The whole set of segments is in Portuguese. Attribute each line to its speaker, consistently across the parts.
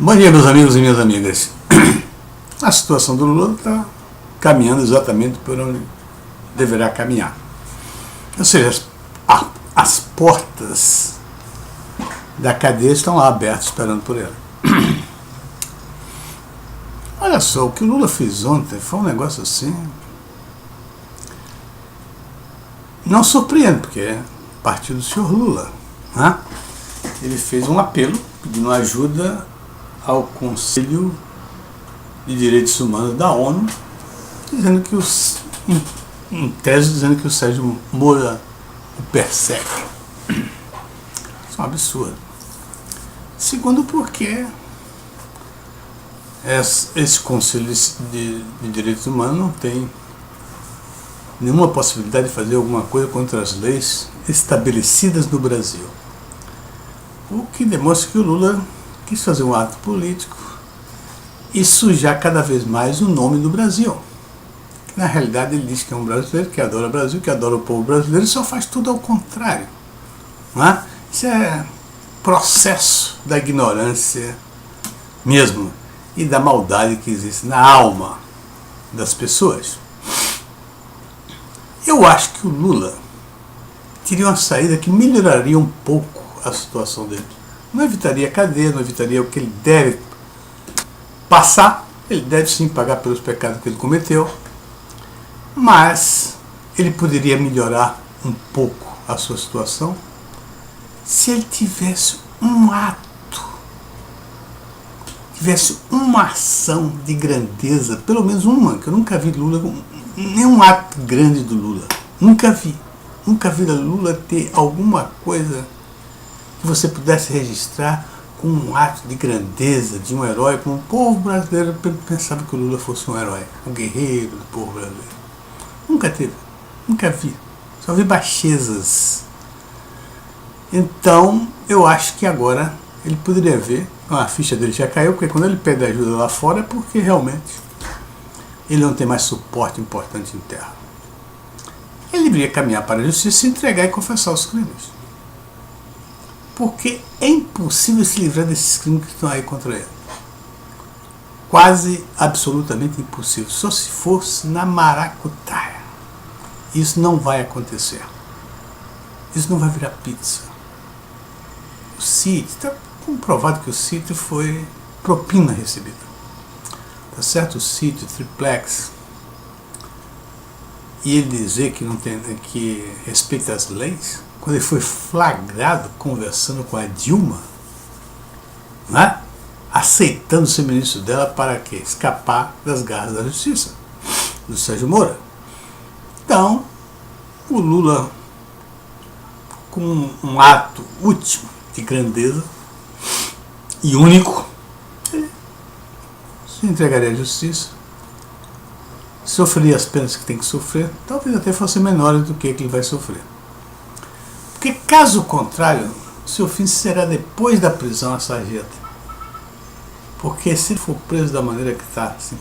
Speaker 1: Bom dia, meus amigos e minhas amigas. A situação do Lula está caminhando exatamente por onde deverá caminhar. Ou seja, as portas da cadeia estão lá abertas esperando por ele. Olha só, o que o Lula fez ontem foi um negócio assim. Não surpreende, porque é partido do senhor Lula, né? Ele fez um apelo pedindo ajuda ao Conselho de Direitos Humanos da ONU, dizendo que em tese, dizendo que o Sérgio Moro o persegue. Isso é um absurdo. Segundo, porque esse Conselho de Direitos Humanos não tem nenhuma possibilidade de fazer alguma coisa contra as leis estabelecidas no Brasil. O que demonstra que o Lula quis fazer um ato político e sujar cada vez mais o nome do Brasil. Na realidade, ele diz que é um brasileiro, que adora o Brasil, que adora o povo brasileiro, e só faz tudo ao contrário. Não é? Isso é processo da ignorância mesmo e da maldade que existe na alma das pessoas. Eu acho que o Lula teria uma saída que melhoraria um pouco a situação dele. Não evitaria a cadeia, não evitaria o que ele deve passar. Ele deve sim pagar pelos pecados que ele cometeu, mas ele poderia melhorar um pouco a sua situação se ele tivesse um ato, tivesse uma ação de grandeza, pelo menos uma, que eu nunca vi Lula, nenhum ato grande do Lula, nunca vi Lula ter alguma coisa que você pudesse registrar com um ato de grandeza, de um herói, como o povo brasileiro pensava que o Lula fosse um herói, um guerreiro do povo brasileiro. Nunca teve, nunca vi, só vi baixezas. Então, eu acho que agora ele poderia ver, a ficha dele já caiu, porque quando ele pede ajuda lá fora é porque realmente ele não tem mais suporte importante em terra. Ele deveria caminhar para a justiça, se entregar e confessar os crimes. Porque é impossível se livrar desses crimes que estão aí contra ele. Quase absolutamente impossível. Só se fosse na maracutaia. Isso não vai acontecer. Isso não vai virar pizza. O sítio, está comprovado que o sítio foi propina recebida. Tá certo? O sítio, triplex. E ele dizer que não tem, que respeita as leis, quando ele foi flagrado conversando com a Dilma, né? Aceitando ser ministro dela para quê? Escapar das garras da justiça, do Sérgio Moro. Então, o Lula, com um ato último de grandeza e único, se entregaria à justiça, sofreria as penas que tem que sofrer, talvez até fossem menores do que ele vai sofrer. Porque, caso contrário, seu fim será depois da prisão à sarjeta. Porque se ele for preso da maneira que está, assim,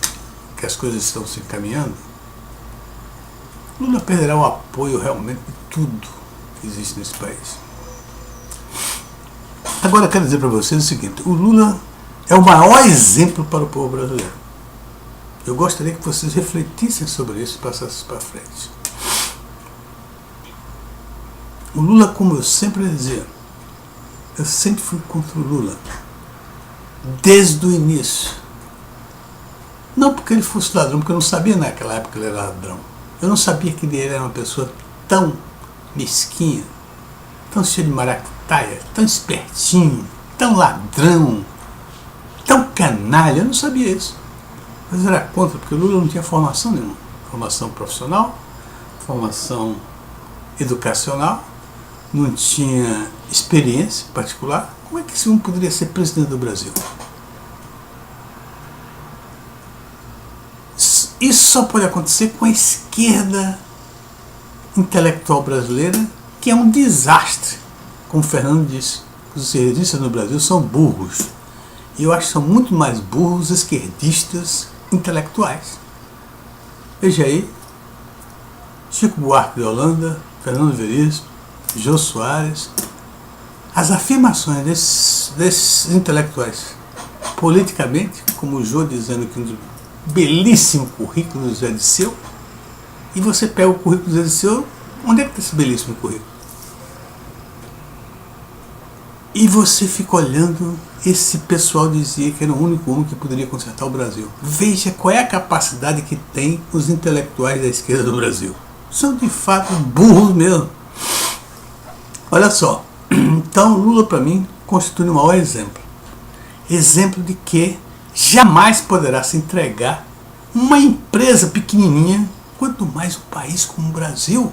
Speaker 1: que as coisas estão se encaminhando, Lula perderá o apoio realmente de tudo que existe nesse país. Agora, quero dizer para vocês o seguinte: o Lula é o maior exemplo para o povo brasileiro. Eu gostaria que vocês refletissem sobre isso e passassem para frente. O Lula, como eu sempre dizia, eu sempre fui contra o Lula, desde o início. Não porque ele fosse ladrão, porque eu não sabia naquela época que ele era ladrão. Eu não sabia que ele era uma pessoa tão mesquinha, tão cheia de maracutaia, tão espertinho, tão ladrão, tão canalha. Eu não sabia isso. Mas era contra, porque o Lula não tinha formação nenhuma. Formação profissional, formação educacional, não tinha experiência particular. Como é que esse homem poderia ser presidente do Brasil? Isso só pode acontecer com a esquerda intelectual brasileira, que é um desastre. Como o Fernando disse, os esquerdistas no Brasil são burros. E eu acho que são muito mais burros os esquerdistas intelectuais. Veja aí, Chico Buarque de Holanda, Fernando Veríssimo, Jô Soares, as afirmações desses intelectuais politicamente, como o Jô dizendo que um belíssimo currículo do Zé Disseu, e você pega o currículo do Zé Disseu, onde é que está esse belíssimo currículo? E você fica olhando, esse pessoal dizia que era o único homem que poderia consertar o Brasil. Veja qual é a capacidade que tem os intelectuais da esquerda do Brasil. São de fato burros mesmo. Olha só, então Lula para mim constitui o maior exemplo. Exemplo de que jamais poderá se entregar uma empresa pequenininha, quanto mais um país como o Brasil,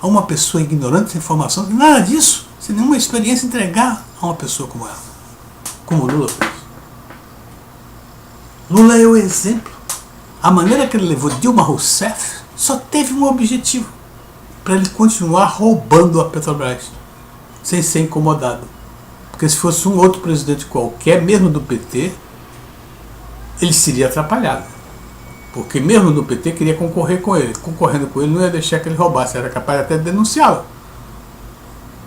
Speaker 1: a uma pessoa ignorante sem informação, nada disso, sem nenhuma experiência, entregar a uma pessoa como ela, como o Lula fez. Lula é o exemplo. A maneira que ele levou Dilma Rousseff só teve um objetivo, para ele continuar roubando a Petrobras, sem ser incomodado. Porque se fosse um outro presidente qualquer, mesmo do PT, ele seria atrapalhado. Porque mesmo do PT queria concorrer com ele. Concorrendo com ele não ia deixar que ele roubasse, era capaz até de denunciá-lo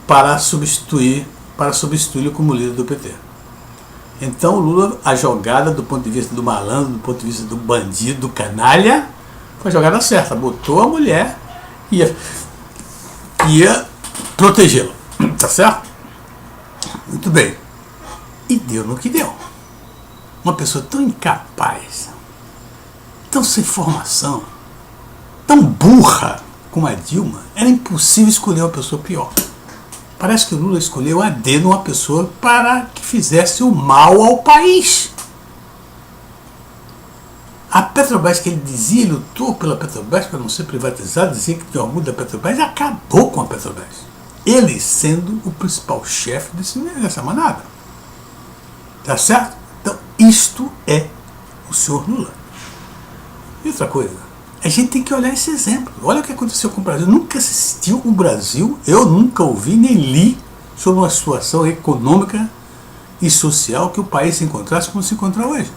Speaker 1: para substituí-lo como líder do PT. Então o Lula, a jogada do ponto de vista do malandro, do ponto de vista do bandido, do canalha, foi a jogada certa. Botou a mulher e ia protegê-la. Tá certo? Muito bem. E deu no que deu. Uma pessoa tão incapaz, tão sem formação, tão burra como a Dilma, era impossível escolher uma pessoa pior. Parece que o Lula escolheu a dedo uma pessoa para que fizesse o mal ao país. A Petrobras, que ele dizia, ele lutou pela Petrobras para não ser privatizada, dizia que tinha orgulho da Petrobras, acabou com a Petrobras. Ele sendo o principal chefe dessa manada. Tá certo? Então, isto é o senhor Lula. E outra coisa, a gente tem que olhar esse exemplo. Olha o que aconteceu com o Brasil. Nunca assistiu o Brasil, eu nunca ouvi nem li sobre uma situação econômica e social que o país se encontrasse como se encontra hoje.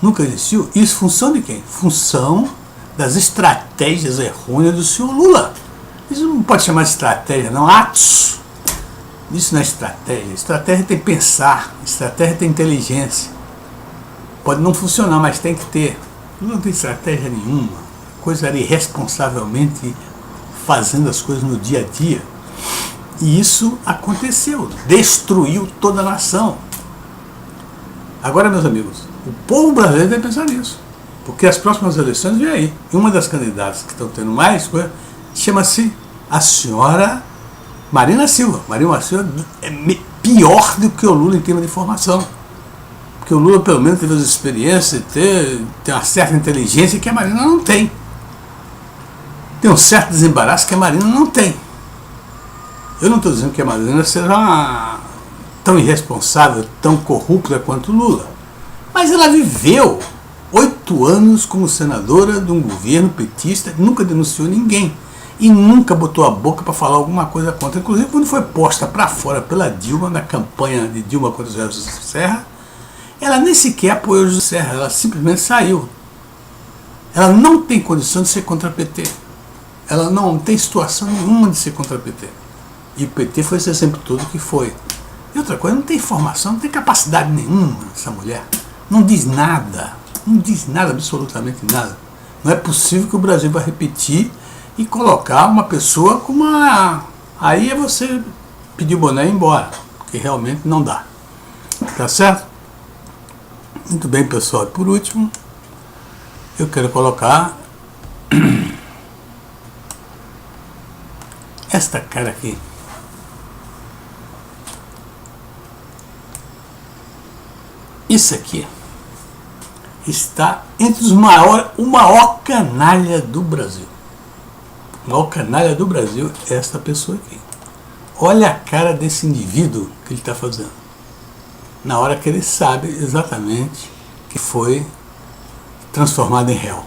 Speaker 1: Nunca existiu. Isso função de quem? Função das estratégias errôneas do senhor Lula. Isso não pode chamar de estratégia, não. Atos. Isso não é estratégia. Estratégia tem pensar. Estratégia tem inteligência. Pode não funcionar, mas tem que ter. Não tem estratégia nenhuma. Coisa era irresponsavelmente fazendo as coisas no dia a dia. E isso aconteceu. Destruiu toda a nação. Agora, meus amigos, o povo brasileiro deve pensar nisso. Porque as próximas eleições vêm aí. E uma das candidatas que estão tendo mais coisa chama-se a senhora Marina Silva. Marina Silva é pior do que o Lula em termos de formação. Porque o Lula pelo menos teve as experiências, tem uma certa inteligência que a Marina não tem. Tem um certo desembaraço que a Marina não tem. Eu não estou dizendo que a Marina seja tão irresponsável, tão corrupta quanto o Lula. Mas ela viveu 8 anos como senadora de um governo petista, nunca denunciou ninguém. E nunca botou a boca para falar alguma coisa contra. Inclusive, quando foi posta para fora pela Dilma, na campanha de Dilma contra o José Serra, ela nem sequer apoiou o José Serra, ela simplesmente saiu. Ela não tem condição de ser contra o PT. Ela não tem situação nenhuma de ser contra o PT. E o PT foi esse exemplo todo que foi. E outra coisa, não tem formação, não tem capacidade nenhuma essa mulher. Não diz nada, absolutamente nada. Não é possível que o Brasil vai repetir e colocar uma pessoa com uma... Aí é você pedir o boné e ir embora, porque realmente não dá. Tá certo? Muito bem, pessoal. E por último, eu quero colocar esta cara aqui. Isso aqui está entre o maior canalha do Brasil. O maior canalha do Brasil é esta pessoa aqui. Olha a cara desse indivíduo que ele está fazendo. Na hora que ele sabe exatamente que foi transformado em réu.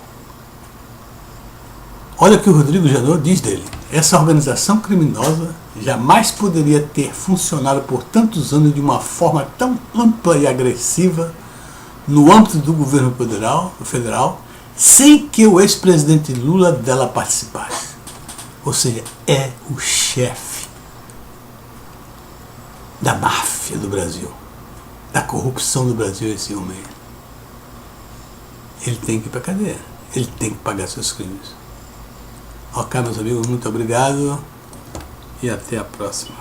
Speaker 1: Olha o que o Rodrigo Janot diz dele. Essa organização criminosa jamais poderia ter funcionado por tantos anos de uma forma tão ampla e agressiva no âmbito do governo federal sem que o ex-presidente Lula dela participasse. Ou seja, é o chefe da máfia do Brasil. da corrupção do Brasil, esse homem. Ele tem que ir para a cadeia. Ele tem que pagar seus crimes. Ok, meus amigos, muito obrigado e até a próxima.